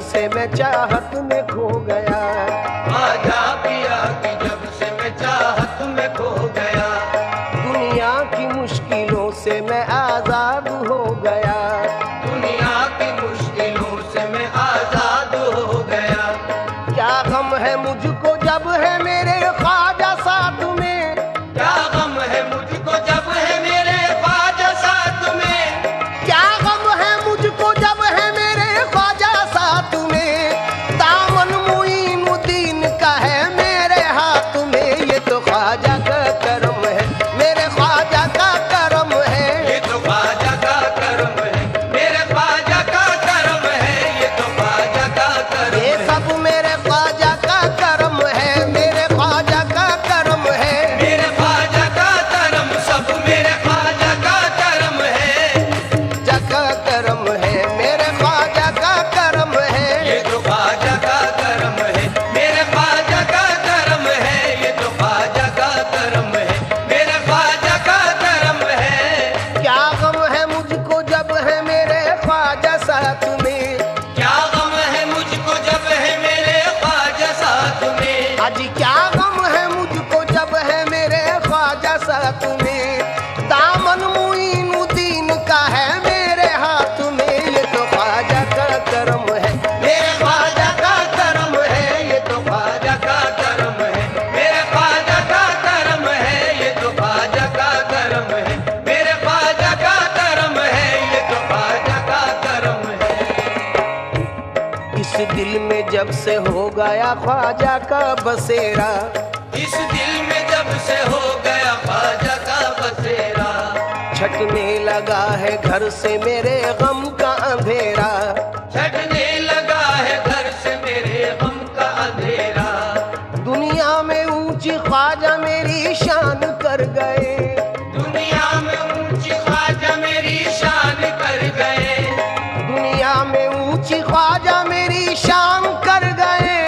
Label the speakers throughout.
Speaker 1: से मैं चाहत में खो गया।
Speaker 2: ख्वाजा पिया की जब से मैं चाहत में खो गया।
Speaker 1: दुनिया की मुश्किलों से मैं आजाद हो गया।
Speaker 2: दुनिया की मुश्किलों से मैं आजाद हो गया।
Speaker 1: क्या गम है मुझको जब है मेरे ख्वाजा साथ में।
Speaker 2: क्या गम है मुझको जब है मेरे ख्वाजा साथ में।
Speaker 1: क्या गम है मुझको जब है मेरे ख्वाजा साथ में। दामन मुईनुद्दीन का है मेरे हाथ में। ये तो ख्वाजा का करम है, मेरे ख्वाजा का करम है।
Speaker 2: ये तो ख्वाजा का करम है, मेरे ख्वाजा का करम है। ये तो ख्वाजा का करम
Speaker 1: ये
Speaker 2: है।
Speaker 1: सब मेरे ख्वाजा का करम है, मेरे ख्वाजा का करम है।
Speaker 2: मेरे ख्वाजा का करम सब मेरे ख्वाजा का करम है।
Speaker 1: जका करम है, मेरे ख्वाजा का करम है।
Speaker 2: ये तो ख्वाजा का करम है, मेरे ख्वाजा का करम है। ये तो ख्वाजा का करम है, मेरे ख्वाजा का करम है।
Speaker 1: क्या गम है मुझको जब है मेरे ख्वाजा साथ में।
Speaker 2: क्या गम है मुझको जब है मेरे ख्वाजा साथ में।
Speaker 1: आज क्या गम है मुझको जब है मेरे ख्वाजा साथ में। दामन मुईनुद्दीन का है मेरे हाथ में। ये तो ख्वाजा का करम है, मेरे ख्वाजा का करम है। ये तो
Speaker 2: ख्वाजा का करम है, मेरे ख्वाजा का करम है। ये तो ख्वाजा का करम है, मेरे ख्वाजा का करम है। ये तो ख्वाजा का करम है।
Speaker 1: इस दिल में जब से हो गया ख्वाजा का बसेरा।
Speaker 2: इस दिल में जब से हो गया ख्वाजा का बसेरा।
Speaker 1: छटने लगा है घर से मेरे गम का अंधेरा।
Speaker 2: छटने लगा है घर से मेरे गम का अंधेरा।
Speaker 1: दुनिया में ऊंची ख्वाजा मेरी शान कर गए।
Speaker 2: दुनिया में ऊंची ख्वाजा मेरी शान कर गए।
Speaker 1: दुनिया में ऊंची ख्वाजा मेरी शान कर गए।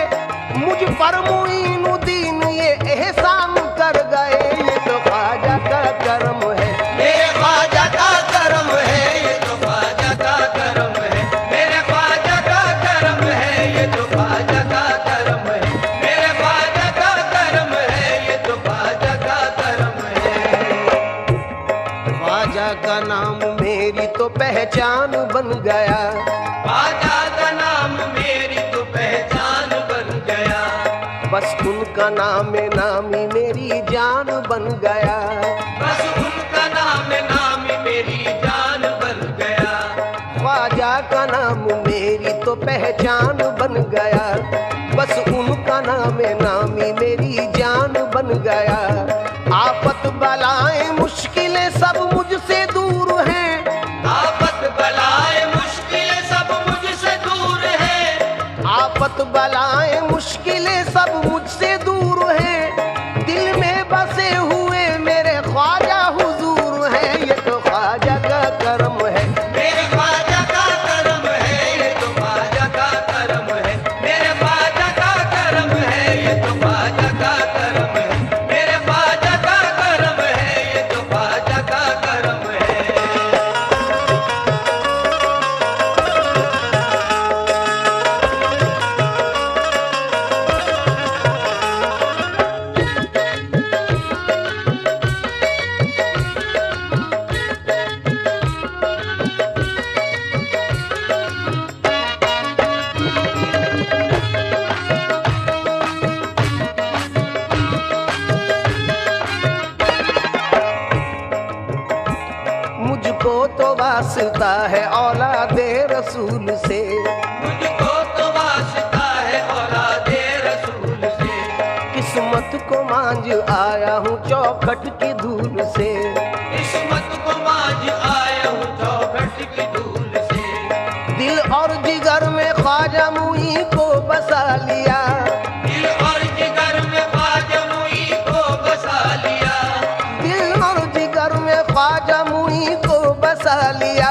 Speaker 1: मुझ पर मुईनुद्दीन ये एहसान कर गए। ये तो ख्वाजा का करम है,
Speaker 2: मेरे ख्वाजा का करम है। ये तो ख्वाजा का करम है, मेरे ख्वाजा का करम है। ये तो ख्वाजा का करम है, मेरे ख्वाजा का करम है। ये तो ख्वाजा का करम है।
Speaker 1: ख्वाजा का नाम मेरी तो पहचान बन गया।
Speaker 2: ख्वाजा का नाम मेरी तो पहचान बन गया।
Speaker 1: बस उनका नाम नामी मेरी जान बन गया।
Speaker 2: बस उनका नाम नामी मेरी जान बन गया।
Speaker 1: ख्वाजा का नाम मेरी तो पहचान बन गया। बस उनका नाम नामी मेरी जान बन गया। आफत बलाएं मुश्किलें सब मुझसे दूर हैं।
Speaker 2: आफत बलाएं मुश्किलें सब मुझसे दूर है।
Speaker 1: आफत बलाएं मुश्किलें सब मुझसे दूर हैं। दिल में बसे हुए मेरे ख्वाजा हुजूर हैं। ये तो ख्वाजा का करम है,
Speaker 2: मेरे ख्वाजा का करम है। ये तो ख्वाजा का करम है, मेरे ख्वाजा का करम है। ये तो ख्वाजा का करम है, मेरे ख्वाजा का करम है। ये तो ख्वाजा का करम है।
Speaker 1: मुझको तो वास्ता है औलादे रसूल से।
Speaker 2: मुझको तो वास्ता है औलादे रसूल से।
Speaker 1: किस्मत को मांझ आया हूँ चौखट की धूल से।
Speaker 2: किस्मत को मांझ आया हूँ चौखट की धूल से।
Speaker 1: दिल और जिगर में ख्वाजा मुई को बसा लिया।
Speaker 2: दिल और जिगर में ख्वाजा मुई को बसा लिया।
Speaker 1: दिल और जिगर में ख्वाजा मुई को बसा लिया।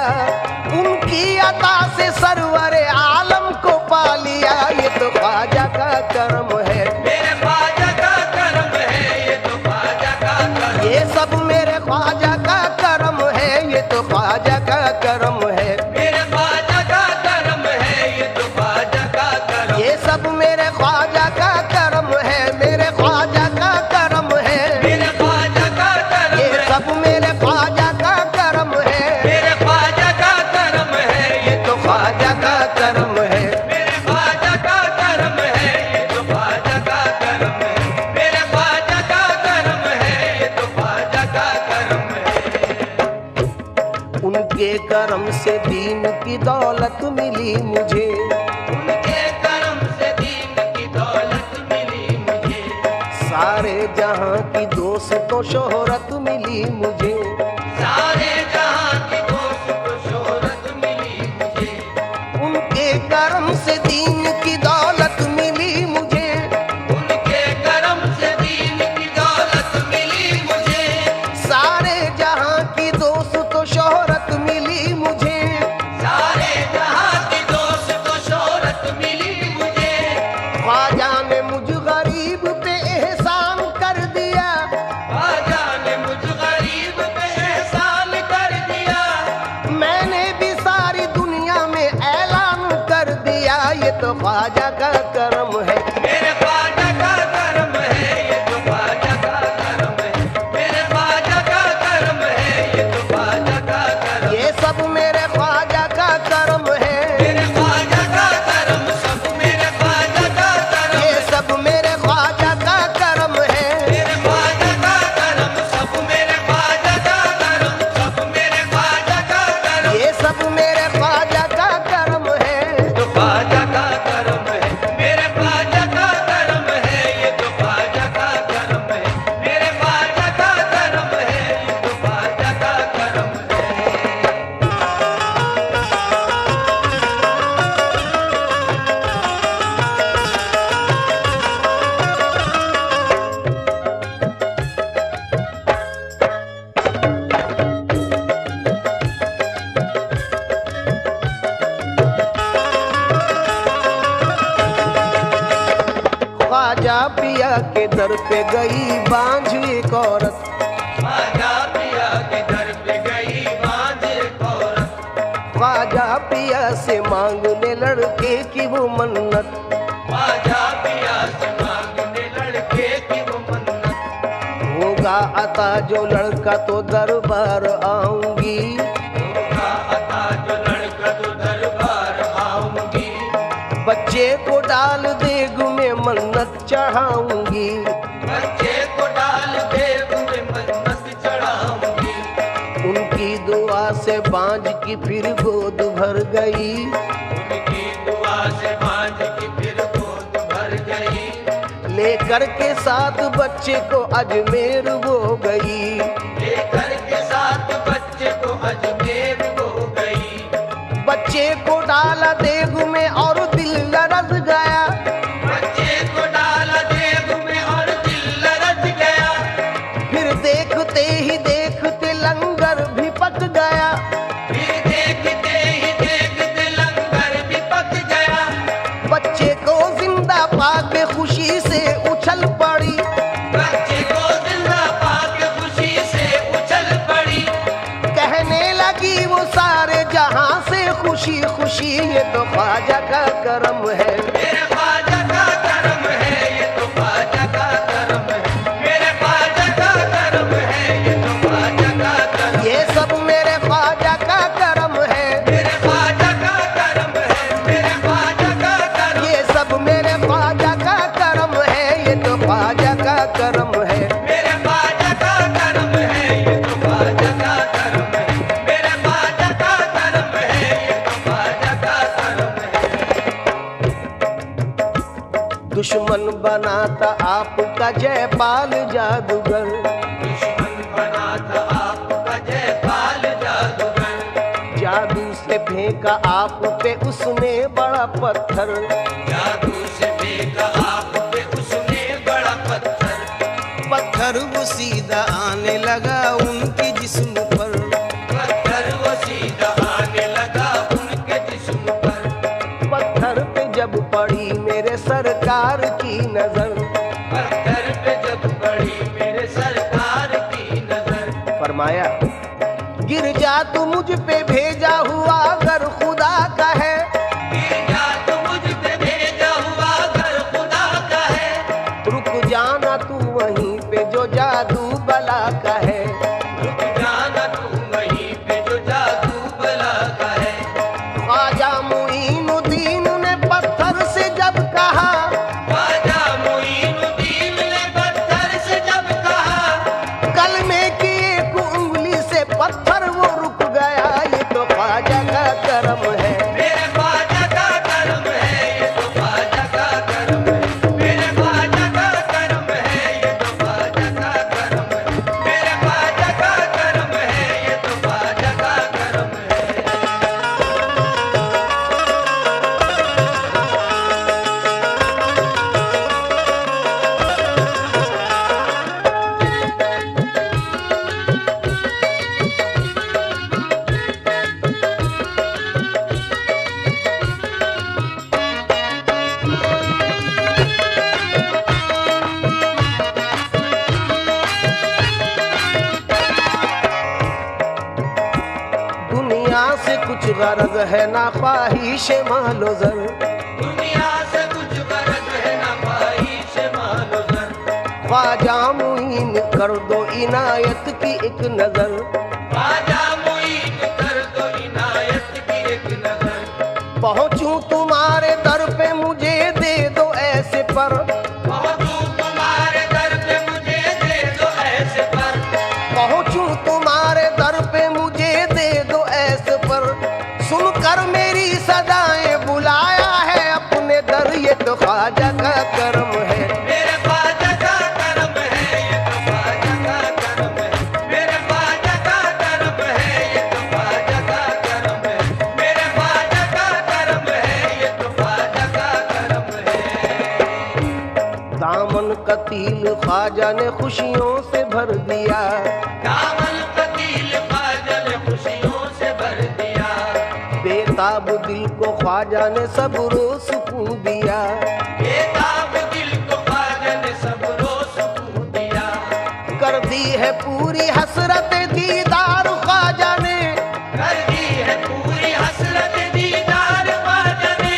Speaker 1: उनकी अता से सरवर आलम को पा लिया। ये तो ख्वाजा का करम है,
Speaker 2: मेरे ख्वाजा का करम है। ये तो ख्वाजा का करम।
Speaker 1: ये सब मेरे ख्वाजा का करम है। ये तो ख्वाजा का करम है।
Speaker 2: मेरे ख्वाजा का करम है। ये तो ख्वाजा का
Speaker 1: करम से दीन की दौलत मिली मुझे,
Speaker 2: उनके करम से दीन की दौलत मिली मुझे,
Speaker 1: सारे जहां की दोस्तों शोहरत मिली मुझे,
Speaker 2: सारे जहां की दोस्त शोहरत मिली मुझे,
Speaker 1: उनके करम से दीन की दौलत मिली मुझे,
Speaker 2: उनके करम से दीन की दौलत मिली मुझे,
Speaker 1: सारे जहां की दोस्तों शोहरत मिली मुझे,
Speaker 2: सारे जहां की दोस्त शोहरत मिली मुझे,
Speaker 1: ख्वाजा ने मुझ गरीब पे एहसान कर दिया,
Speaker 2: ख्वाजा ने मुझ गरीब पे एहसान कर दिया,
Speaker 1: मैंने भी सारी दुनिया में ऐलान कर दिया, ये तो ख्वाजा का करम है।
Speaker 2: मेरे ख्वाजा का करम है, ये तो ख्वाजा का करम है, मेरे ख्वाजा का करम है, ये तो ख्वाजा का करम,
Speaker 1: ये सब मेरे ख्वाजा का करम है,
Speaker 2: मेरे ख्वाजा का करम, सब मेरे ख्वाजा का करम,
Speaker 1: ये सब मेरे ख्वाजा का करम है,
Speaker 2: मेरे ख्वाजा का करम, सब मेरे ख्वाजा का करम, सब मेरे ख्वाजा का करम,
Speaker 1: ये सब मेरे ख्वाजा का करम है।
Speaker 2: तो ख्वाजा का करम है, मेरे ख्वाजा का करम है, ये तो ख्वाजा का करम है, मेरे ख्वाजा का करम है, ये तो ख्वाजा का करम है।
Speaker 1: ख्वाजा पिया के दर पे गई बांझ एक औरत,
Speaker 2: ख्वाजा पिया के दर पे गई बांझ एक औरत,
Speaker 1: ख्वाजा पिया से मांगने लड़के की वो मन्नत,
Speaker 2: ख्वाजा पिया से मांगने लड़के की वो मन्नत,
Speaker 1: होगा अता जो लड़का तो दरबार आऊंगी,
Speaker 2: होगा अता जो लड़का तो दरबार आऊंगी,
Speaker 1: बच्चे को डाल देग में मन्नत चढ़ाऊंगी,
Speaker 2: बच्चे को डाल देव में मन्नत चढ़ाऊंगी,
Speaker 1: उनकी दुआ से बांझ की फिर गोद भर गई,
Speaker 2: उनकी दुआ से बांझ की फिर गोद भर गई,
Speaker 1: लेकर के साथ बच्चे को अजमेर वो गई,
Speaker 2: लेकर के साथ बच्चे को अजमेर हो गई,
Speaker 1: बच्चे को डाला देग में और दिल लरज गया,
Speaker 2: बच्चे को डाला देव में और दिल लरज गया,
Speaker 1: फिर देखते ही देखते लंगर भी पक गया,
Speaker 2: फिर देखते ही देखते लंगर भी पक गया,
Speaker 1: बच्चे को जिंदा पाके खुशी से उछल पड़ी,
Speaker 2: बच्चे को जिंदा पाके खुशी से उछल पड़ी,
Speaker 1: कहने लगी वो सारे जहां से खुशी खुशी, ये तो ख्वाजा का करम है।
Speaker 2: मेरे ख्वाजा का करम है, ये तो ख्वाजा का करम है, मेरे ख्वाजा का करम है, ये तो ख्वाजा का करम,
Speaker 1: ये सब मेरे ख्वाजा का करम है,
Speaker 2: मेरे ख्वाजा का करम है, मेरे ख्वाजा का करम,
Speaker 1: ये सब मेरे ख्वाजा का करम है, ये तो ख्वाजा का करम है।
Speaker 2: मेरे ख्वाजा का करम है, ये तो ख्वाजा का करम है, मेरे ख्वाजा का करम है, ये तो ख्वाजा का करम है।
Speaker 1: दुश्मन बनाता आपका जयपाल जादूगर,
Speaker 2: दुश्मन बना था आपका जयपाल जादूगर,
Speaker 1: जादू से फेंका आप पे उसने बड़ा पत्थर,
Speaker 2: जादू से फेंका आप पे उसने बड़ा पत्थर,
Speaker 1: पत्थर वो सीधा आने लगा उनके जिस्म पर,
Speaker 2: पत्थर वो सीधा आने लगा उनके जिस्म पर,
Speaker 1: पत्थर पे जब पड़ी मेरे सरकार की नजर,
Speaker 2: पत्थर पे जब पड़ी मेरे सरकार की नजर,
Speaker 1: फरमाया गिर जा तू मुझ पे भेजा हुआ अगर खुदा का है,
Speaker 2: गिर जा तो मुझ पे भेजा हुआ घर खुदा का है,
Speaker 1: रुक जाना तू वहीं पे जो जादू बला का है,
Speaker 2: रुक जाना तू वहीं पे जो जादू बला का है,
Speaker 1: ख्वाजा मुईनुद्दीन ने पत्थर से जब कहा,
Speaker 2: ख्वाजा मुईनुद्दीन ने पत्थर से जब कहा,
Speaker 1: कलमे की एक उंगली से पत्थर वो रुक गया, ये तो दुनिया से कुछ गरज है ना ख्वाहिश मालो जर,
Speaker 2: दुनिया से कुछ गरज है ना ख्वाहिश मालो जर,
Speaker 1: ख्वाजा मुईन कर दो इनायत की एक नजर,
Speaker 2: ख्वाजा मुईन कर दो इनायत की एक नजर,
Speaker 1: पहुंचूं तुम्हारे दर पे मुझे दे दो ऐसे पर,
Speaker 2: पहुंचूं तुम्हारे दर पे मुझे दे दो ऐसे पर,
Speaker 1: पहुंचूं तुम्हारे दर पे मुझे दे दो ऐसे पर, सुनकर मेरी सदाएं बुलाया है अपने दर, ये तो ख्वाजा का करम है,
Speaker 2: मेरे ख्वाजा का करम है, ये तो ख्वाजा का करम है, मेरे ख्वाजा का करम है, ये तो ख्वाजा का करम है, मेरे ख्वाजा का करम है, ये तो ख्वाजा का करम है।
Speaker 1: दामन कतील ख्वाजा ने खुशियों से भर दिया,
Speaker 2: दामन कतील ख्वाजा ने खुशियों से भर दिया,
Speaker 1: बेताब दिल को ख्वाजा ने सब्रो सुकून दिया,
Speaker 2: बेताब दिल को ख्वाजा ने सबरो सुकून दिया,
Speaker 1: कर दी है पूरी हसरत दीदार ख्वाजा ने,
Speaker 2: कर दी है पूरी हसरत दीदार ख्वाजा ने,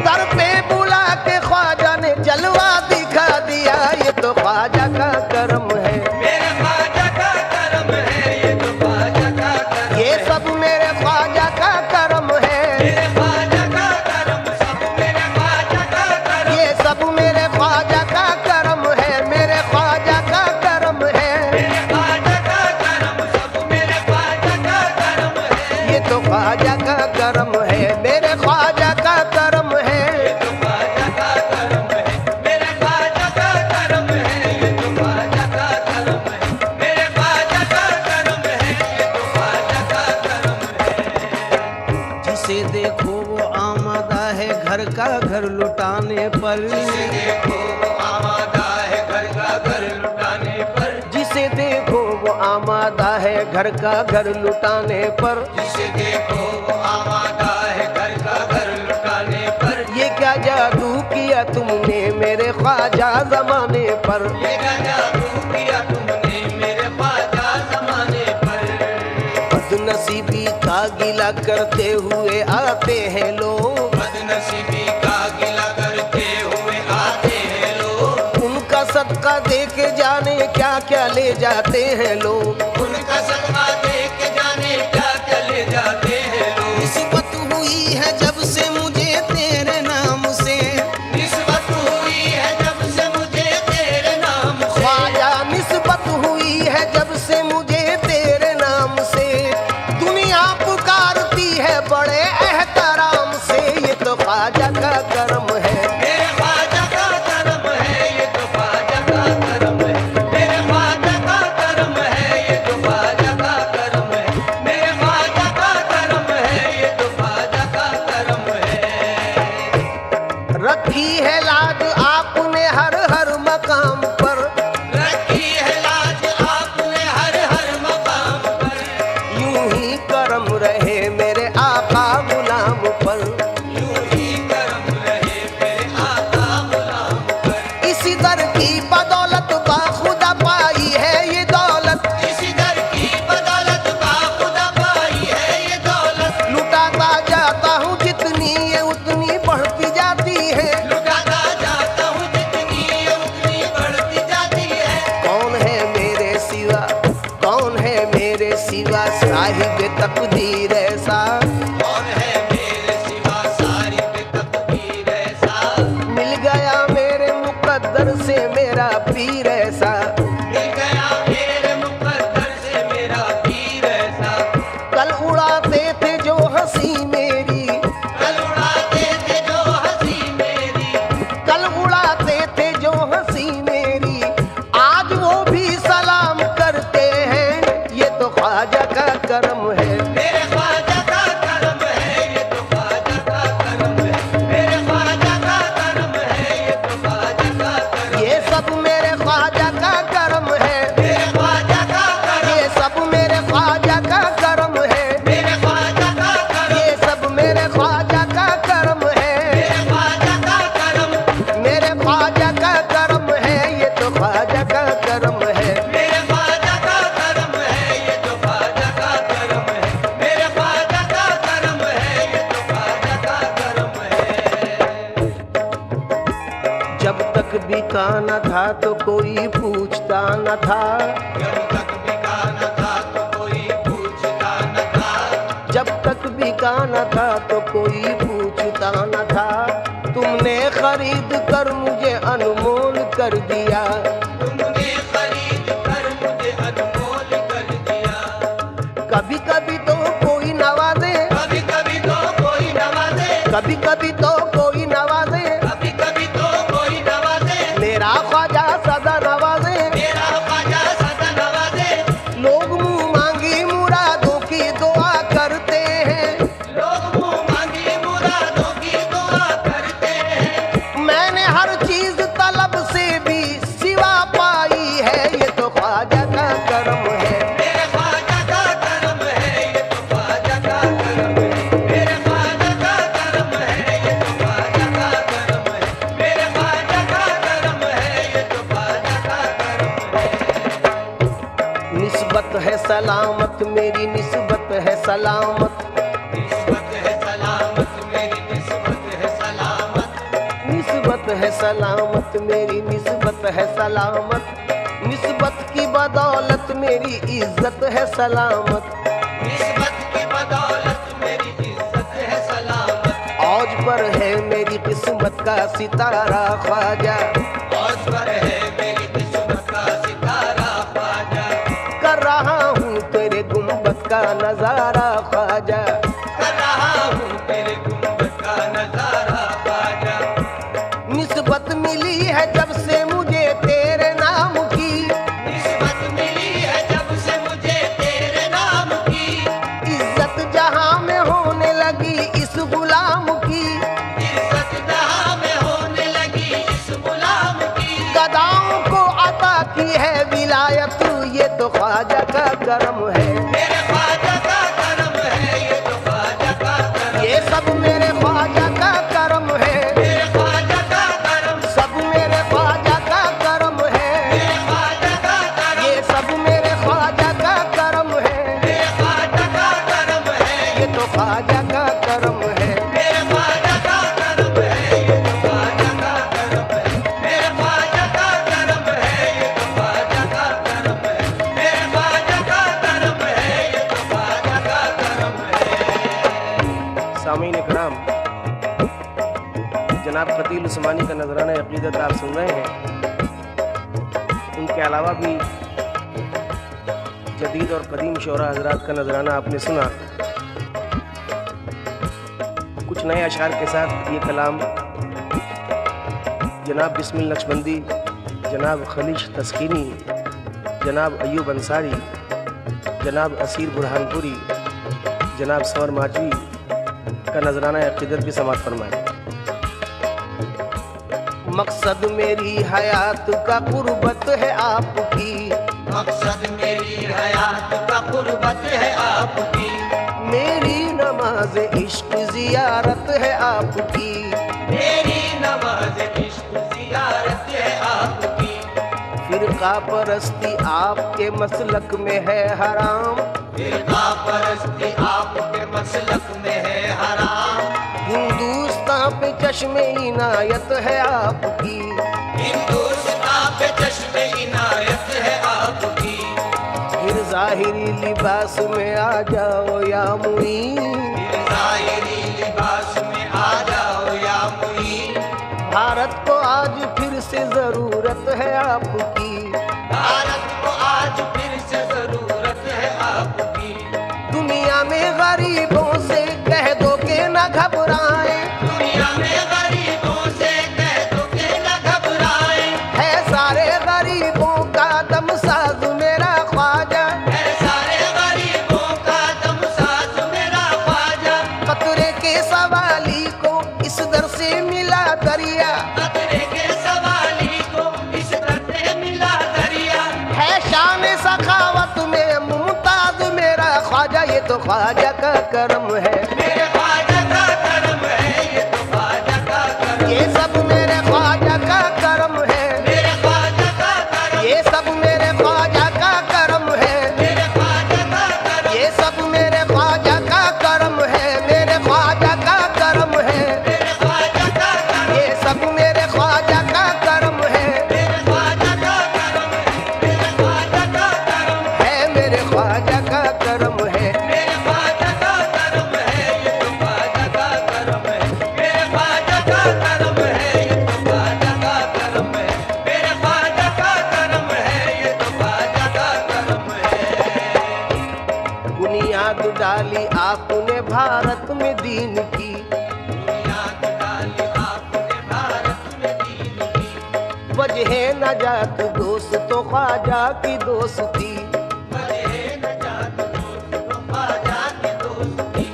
Speaker 1: दर पे बुला के ख्वाजा ने जलवा दिखा दिया, ये तो ख्वाजा का करम है,
Speaker 2: मेरे ख्वाजा का करम है, ये तो ख्वाजा का करम
Speaker 1: ये
Speaker 2: है,
Speaker 1: सब मेरे ख्वाजा का करम है,
Speaker 2: मेरे ख्वाजा का करम सब मेरे ख्वाजा का करम,
Speaker 1: ये सब मेरे ख्वाजा का करम है, मेरे ख्वाजा का करम है,
Speaker 2: मेरे ख्वाजा का करम सब मेरे ख्वाजा का करम है,
Speaker 1: ये तो ख्वाजा का करम है, मेरे ख्वाजा का करम है,
Speaker 2: ये तो ख्वाजा का करम है, मेरे ख्वाजा का करम है, ये तो ख्वाजा का करम है, मेरे ख्वाजा का करम है, ये तो ख्वाजा का करम है।
Speaker 1: जिसे देखो वो आमादा है घर का घर लुटाने पर,
Speaker 2: जिसे देखो वो आमादा है घर का घर लुटाने पर,
Speaker 1: जिसे देखो वो आमादा है घर का घर लुटाने पर,
Speaker 2: जिसे देखो वो आमादा है घर का घर लुटाने पर,
Speaker 1: ये क्या जादू किया तुमने मेरे ख्वाजा जमाने पर,
Speaker 2: ये क्या जादू किया तुमने मेरे ख्वाजा जमाने पर,
Speaker 1: बदनसीबी का गिला करते हुए आते हैं लोग,
Speaker 2: बदनसीबी का गिला करते हुए आते हैं लोग,
Speaker 1: उनका सदका दे के जाने क्या क्या ले जाते हैं लोग,
Speaker 2: उनका सदका दे के जाने क्या क्या ले जाते हैं लोग,
Speaker 1: निस्बत हुई है जब से मुझे तेरे नाम से,
Speaker 2: निस्बत हुई है जब से मुझे तेरे नाम से,
Speaker 1: ख्वाजा निस्बत हुई है जब से मुझे तेरे नाम से, दुनिया पुकारती है बड़े एहतराम से, ये तो ख्वाजा का करम है,
Speaker 2: मेरे ख्वाजा का करम है, ये तो ख्वाजा का करम है, मेरे ख्वाजा का करम है, ये तो ख्वाजा का करम है, मेरे ख्वाजा का करम है, ये तो ख्वाजा का करम है।
Speaker 1: रखी है लाज आपने हर हर मकाम पर,
Speaker 2: रखी है लाज आपने हर हर मकाम पर,
Speaker 1: यूं ही करम रहे मेरे आका गुलाम पर,
Speaker 2: यूं ही करम रहे मेरे आका गुलाम पर,
Speaker 1: इसी दर की बदौलत बाखुदा पाई है ये दौलत,
Speaker 2: इसी दर की बदौलत बाखुदा पाई है ये दौलत,
Speaker 1: लुटाता जाता हूँ जितनी ये उतनी बढ़ती जाती है,
Speaker 2: लुटाता जाता हूँ जितनी ये उतनी बढ़ती जाती है,
Speaker 1: कौन है मेरे सिवा, कौन है मेरे सिवा साहिब तकदीर है बिका न था तो कोई पूछता न था,
Speaker 2: जब तक बिका न था तो कोई पूछता न था,
Speaker 1: जब तक बिका न था तो कोई पूछता न था। तुमने खरीद कर मुझे अनमोल कर दिया,
Speaker 2: तुमने खरीद कर मुझे अनमोल कर दिया।
Speaker 1: कभी कभी तो कोई नवाजे,
Speaker 2: कभी कभी तो कोई नवाजे,
Speaker 1: कभी कभी तो कोई नवाजे,
Speaker 2: कभी कभी तो कोई नवाजे,
Speaker 1: मेरा ख्वाजा सदा नवाजे।
Speaker 2: मेरा ख्वाजा सदा नवाजे।
Speaker 1: लोग मुंह मांगी मुरादों की दुआ करते हैं,
Speaker 2: लोग मुंह मांगी मुरादों की दुआ करते हैं,
Speaker 1: मैंने हर चीज तलब से भी सिवा पाई है, ये तो ख्वाजा का करम है।
Speaker 2: मेरे ख्वाजा का करम है, ये तो ख्वाजा का करम है। मेरे ख्वाजा का करम है, ये तो ख्वाजा का करम है। मेरे ख्वाजा का करम है, ये तो ख्वाजा का करम है।
Speaker 1: निस्बत है सलामत मेरी, निस्बत है सलामत,
Speaker 2: निस्बत है सलामत मेरी, निस्बत है सलामत,
Speaker 1: निस्बत है सलामत मेरी, निस्बत है सलामत। निस्बत की बदौलत मेरी इज्जत है सलामत,
Speaker 2: निस्बत की बदौलत मेरी इज्जत है सलामत।
Speaker 1: औज पर है मेरी किस्मत का सितारा ख्वाजा,
Speaker 2: औज पर है मेरी किस्मत का सितारा ख्वाजा,
Speaker 1: कर रहा हूँ तेरे गुंबद का नजारा ख्वाजा।
Speaker 2: कर रहा हूँ तेरे गुंबद का नजारा ख्वाजा।
Speaker 1: निस्बत मिली है जब से मुझे तेरे नाम की,
Speaker 2: निस्बत मिली है जब से मुझे तेरे नाम की,
Speaker 1: इज्जत जहां में होने लगी इस गुलाम की,
Speaker 2: इज्जत जहां में होने लगी इस गुलाम की।
Speaker 1: गदाओं को अता की है विलायत, ये तो ख्वाजा का करम है।
Speaker 2: मेरे ख्वाजा का करम है, ये तो ख्वाजा का करम।
Speaker 1: ये सब मेरे ख्वाजा का करम है,
Speaker 2: मेरे ख्वाजा का करम,
Speaker 1: सब मेरे ख्वाजा का करम है,
Speaker 2: मेरे ख्वाजा का करम,
Speaker 1: ये सब मेरे ख्वाजा का करम है,
Speaker 2: मेरे ख्वाजा का करम है,
Speaker 1: ये तो ख्वाजा का करम है।
Speaker 2: मेरे ख्वाजा का करम है, ये तो ख्वाजा का करम है। मेरे ख्वाजा का करम है, ये तो ख्वाजा का करम है। मेरे ख्वाजा का करम है, ये तो ख्वाजा का करम है।
Speaker 1: सामीन इकराम, जनाब खतील उस्मानी का नजराना अकीदत आप सुन रहे हैं। उनके अलावा भी जदीद और कदीम शोरा हजरात का नजराना आपने सुना। कुछ नए अशार के साथ ये कलाम जनाब बिस्मिल नक्शबंदी, जनाब खलीश तस्कीनी, जनाब अयूब अंसारी, जनाब असीर बुरहानपुरी, जनाब सवर माजवी का नजराना अकीदत भी समाप्त फरमाए। मकसद मेरी हयात का कुर्बत है आपकी,
Speaker 2: मकसद मेरी हयात का कुर्बत है आपकी,
Speaker 1: मेरी नमाज इश्क जियारत है आपकी,
Speaker 2: मेरी नमाज इश्क जियारत है आपकी।
Speaker 1: फिरका परस्ती आपके मसलक में है हराम,
Speaker 2: फिरका परस्ती आपके मसलक में है हराम,
Speaker 1: हिंदुस्तान पे चश्मे इनायत है आपकी,
Speaker 2: हिंदुस्तान पे चश्मे इनायत है आपकी।
Speaker 1: फिर जाहिरी लिबास में आ जाओ या मुईन,
Speaker 2: फिर ज़ाहिरी लिबास में आ जाओ या मुईन।
Speaker 1: भारत को आज फिर से जरूरत है आपकी,
Speaker 2: भारत को आज फिर से जरूरत है आपकी।
Speaker 1: दुनिया में गरीबों से कह दो के न घबराएं,
Speaker 2: दुनिया में गरीबों से कह दो के न घबराएं,
Speaker 1: है सारे गरीबों का दम साज मेरा ख्वाजा,
Speaker 2: है सारे गरीबों का दम साज मेरा ख्वाजा।
Speaker 1: कतरे के सवाली को इस दर से मिला दरिया,
Speaker 2: खतरे के सवाली को इस दर से मिला दरिया,
Speaker 1: है शान सखावत में मुमताज मेरा ख्वाजा, ये तो ख्वाजा का करम है।
Speaker 2: मेरे ख्वाजा का करम है, ये तो ख्वाजा का करम।
Speaker 1: ये सब मेरे ख्वाजा का करम है,
Speaker 2: मेरे ख्वाजा का करम,
Speaker 1: ये सब मेरे ख्वाजा का करम है,
Speaker 2: मेरे ख्वाजा का करम,
Speaker 1: ये सब मेरे ख्वाजा का करम है, मेरे ख्वाजा का करम है,
Speaker 2: मेरे ख्वाजा का करम,
Speaker 1: ये सब मेरे ख्वाजा का करम है। आपने भारत में दीन की,
Speaker 2: बुनियाद डाली आपने भारत में दीन की।
Speaker 1: वजह नजात दोस्त तो ख्वाजा की दोस्ती,
Speaker 2: वजह नजात दोस्त तो ख्वाजा की दोस्ती।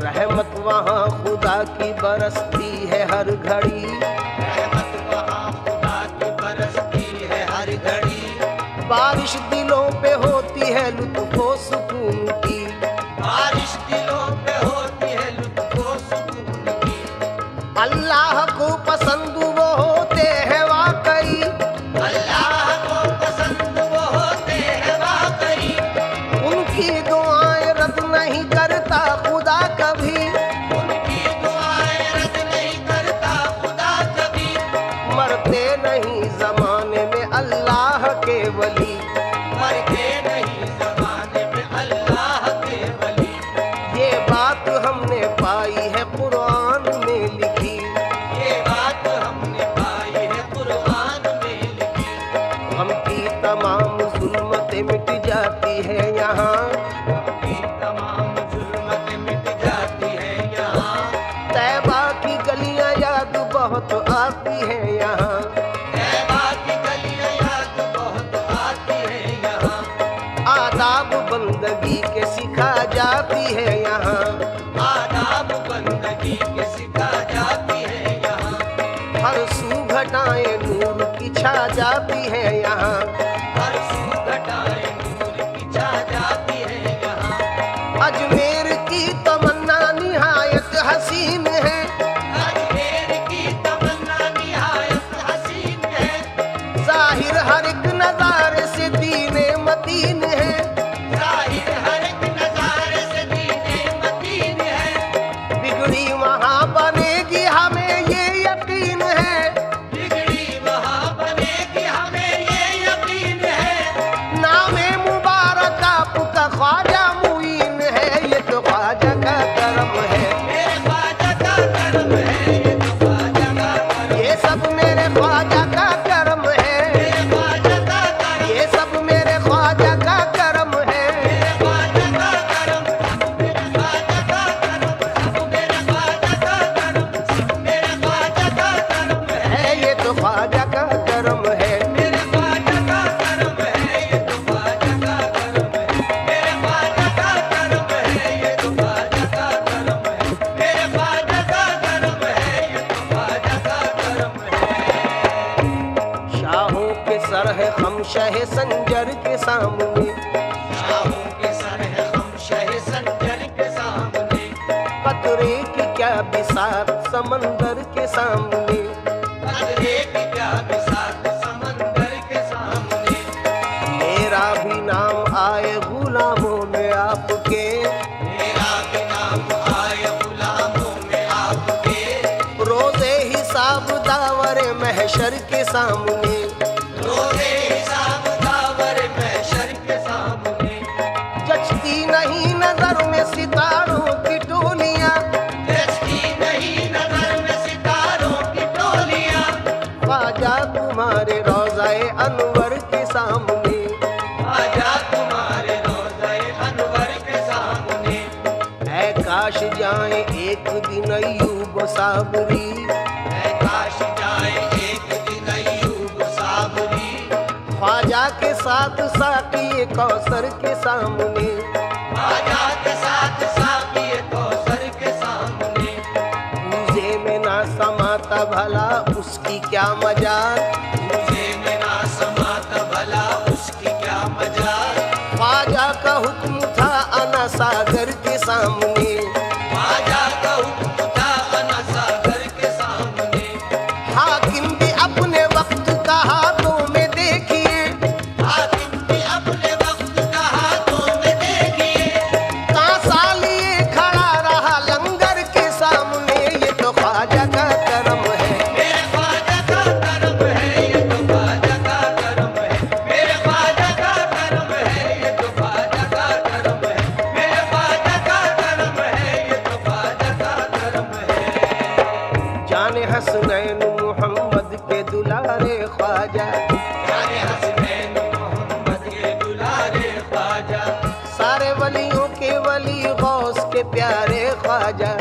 Speaker 1: रहमत वहाँ खुदा की बरसती है हर घड़ी,
Speaker 2: रहमत वहाँ खुदा की बरसती है हर घड़ी।
Speaker 1: बारिश दिलों पे होती है लुत्फ़ो सुकून की,
Speaker 2: बारिश दिलों पे होती है लुत्फ़ो सुकून की।
Speaker 1: अल्लाह को पसंद वो होते हैं वाकई,
Speaker 2: अल्लाह को पसंद वो होते हैं वाकई।
Speaker 1: उनकी दुआएं रद्द नहीं करता खुदा कभी,
Speaker 2: उनकी दुआएं रद्द नहीं करता खुदा कभी।
Speaker 1: मरते नहीं जमाने में अल्लाह के वली,
Speaker 2: मरते नहीं ज़माने में अल्लाह के वली।
Speaker 1: ये बात हमने पाई है कुरान में लिखी,
Speaker 2: ये बात हमने पाई है कुरान में लिखी।
Speaker 1: हम की तमाम जुल्मतें मिट जाती है यहाँ,
Speaker 2: की तमाम जुल्मतें मिट जाती है यहाँ।
Speaker 1: तैबा की गलियां याद बहुत आती है यहाँ,
Speaker 2: तैबा की गलियां याद बहुत आती है यहाँ।
Speaker 1: आदाब बंदगी के सिखा जाती है यहाँ,
Speaker 2: आदाब बंदगी के सिखा जाती है यहाँ।
Speaker 1: हर सू घटाएं नूर की छा जाती है यहाँ,
Speaker 2: हर सू घटाएं नूर की छा जाती है यहाँ।
Speaker 1: अजमेर की तमन्ना निहायत हसीन है,
Speaker 2: अजमेर की तमन्ना निहायत हसीन है।
Speaker 1: जाहिर हर एक नजारे से दीने मतीन है,
Speaker 2: जाहिर हर एक नजारे से दीने मतीन है।
Speaker 1: बिगड़ी वहाँ बनेगी हमें ये यकीन है,
Speaker 2: बिगड़ी वहाँ बनेगी हमें ये यकीन है।
Speaker 1: नामे मुबारक आपका ख्वाजा मुईन है, ये तो ख्वाजा का करम है,
Speaker 2: मेरे ख्वाजा का करम है। ये तो ख्वाजा का करम।
Speaker 1: ये सब मेरे ख्वाजा का करम है,
Speaker 2: मेरे ख्वाजा का करम।
Speaker 1: ये सब मेरे ख्वाजा का करम है,
Speaker 2: मेरे ख्वाजा का करम। मेरे ख्वाजा का करम। मेरे ख्वाजा का करम। मेरे ख्वाजा का करम है।
Speaker 1: ये तो ख्वाजा का करम है,
Speaker 2: मेरे ख्वाजा का करम है। ये तो ख्वाजा का करम है। मेरे ख्वाजा का करम है। ये तो ख्वाजा का करम है। मेरे ख्वाजा का करम है। ये तो ख्वाजा का करम है।
Speaker 1: शाहों के सर है हम शह संजर के सामने,
Speaker 2: शाहों के सर है हम शह संजर के सामने।
Speaker 1: कतरे की क्या बिसात समंदर के सामने,
Speaker 2: कदरे की क्या बिसात समंदर के सामने।
Speaker 1: मेरा भी नाम आए गुलामों में आपके,
Speaker 2: मेरा भी नाम आए गुलामों में आपके।
Speaker 1: रोज़े हिसाब दावरे महशर के सामने,
Speaker 2: रोज़े हिसाब दावर महशर के सामने।
Speaker 1: जचती नहीं नजर में सितारों की टोलियां,
Speaker 2: दृष्टि नहीं नजर में सितारों की टोलियां।
Speaker 1: ख्वाजा तुम्हारे रोज़ाए अनवर के सामने,
Speaker 2: आजा तुम्हारे रोज़े अनवर के सामने।
Speaker 1: ऐ काश जाए एक दिन अय्यूब साबरी,
Speaker 2: ऐ काश जाए एक दिन अय्यूब साबरी।
Speaker 1: ख्वाजा के साथ साकी कौसर के सामने,
Speaker 2: आजा के साथ साकी कौसर के सामने।
Speaker 1: पूजे में ना समाता भला उसकी क्या मजाल,
Speaker 2: मुझे में ना समाता भला उसकी क्या मजाल।
Speaker 1: ख्वाजा का हुक्म था अना सागर के सामने,
Speaker 2: आजा का हुक्म था अना सागर के सामने।
Speaker 1: हाकिम भी अपने वक्त का हाथों में देखिए,
Speaker 2: हाकिम भी अपने वक्त का हाथों में देखिए।
Speaker 1: कांसा लिए खड़ा रहा लंगर के सामने, ये तो ख्वाजा का करम है,
Speaker 2: मेरे ख्वाजा का करम है। ये तो ख्वाजा का करम है। मेरे ख्वाजा का करम है। ये तो ख्वाजा का करम है। मेरे ख्वाजा का करम है। ये तो ख्वाजा का करम है।
Speaker 1: जाने हसनैन मोहम्मद के दुलारे ख्वाजा,
Speaker 2: जाने हसनैन मोहम्मद के दुलारे ख्वाजा।
Speaker 1: सारे वलियों के वली गौस के प्यारे ख्वाजा।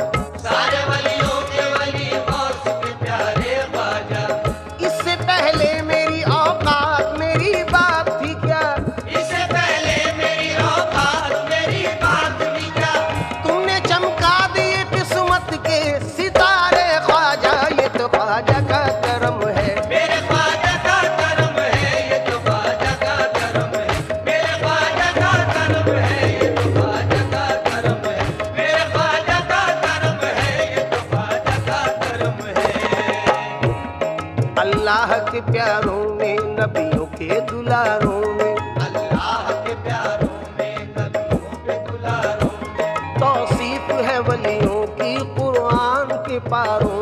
Speaker 2: सारे वलियों के वली गौस के प्यारे ख्वाजा।
Speaker 1: इससे पहले मेरी औकात मेरी बात थी क्या,
Speaker 2: इससे पहले मेरी औकात मेरी बात भी क्या।
Speaker 1: तुमने चमका दिए किस्मत के सितारे ख्वाजा, ये तो ख्वाजा का करम है।
Speaker 2: मेरे ख्वाजा का करम है, ये तो ख्वाजा का करम है। मेरे ख्वाजा का करम है, ये तो ख्वाजा का करम है। मेरे ख्वाजा का करम है, ये तो ख्वाजा का करम है।
Speaker 1: अल्लाह के प्यारों में नबियों के दुलारों में,
Speaker 2: अल्लाह के प्यारों में नबियों के दुलारों में
Speaker 1: तौसीफ है वलियों की कुरान के पारों